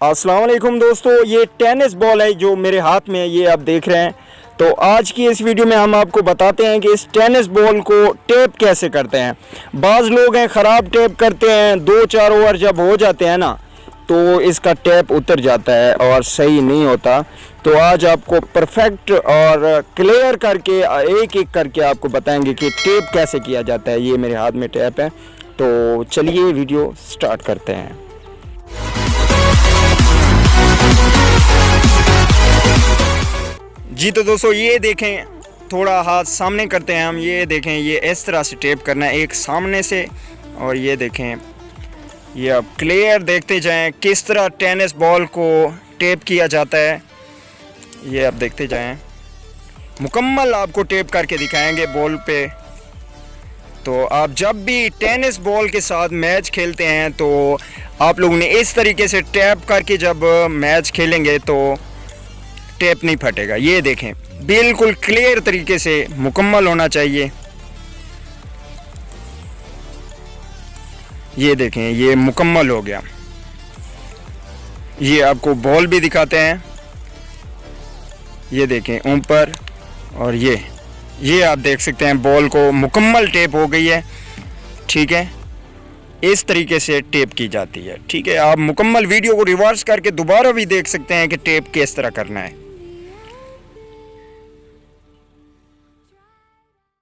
अस्सलाम वालेकुम दोस्तों, ये टेनिस बॉल है जो मेरे हाथ में है, ये आप देख रहे हैं। तो आज की इस वीडियो में हम आपको बताते हैं कि इस टेनिस बॉल को टेप कैसे करते हैं। बाज़ लोग हैं ख़राब टेप करते हैं, 2-4 ओवर जब हो जाते हैं ना तो इसका टेप उतर जाता है और सही नहीं होता। तो आज आपको परफेक्ट और क्लियर करके एक एक करके आपको बताएंगे कि टेप कैसे किया जाता है। ये मेरे हाथ में टेप है, तो चलिए वीडियो स्टार्ट करते हैं। जी तो दोस्तों ये देखें, थोड़ा हाथ सामने करते हैं हम। ये देखें, ये इस तरह से टेप करना है एक सामने से, और ये देखें, ये आप क्लियर देखते जाएं किस तरह टेनिस बॉल को टेप किया जाता है। ये आप देखते जाएं, मुकम्मल आपको टेप करके दिखाएंगे बॉल पे। तो आप जब भी टेनिस बॉल के साथ मैच खेलते हैं तो आप लोगों ने इस तरीके से टेप करके जब मैच खेलेंगे तो टेप नहीं फटेगा। ये देखें, बिल्कुल क्लियर तरीके से मुकम्मल होना चाहिए। ये देखें, ये मुकम्मल हो गया। ये आपको बॉल भी दिखाते हैं, ये देखें ऊपर, और ये आप देख सकते हैं बॉल को मुकम्मल टेप हो गई है। ठीक है, इस तरीके से टेप की जाती है। ठीक है, आप मुकम्मल वीडियो को रिवर्स करके दोबारा भी देख सकते हैं कि टेप किस तरह करना है।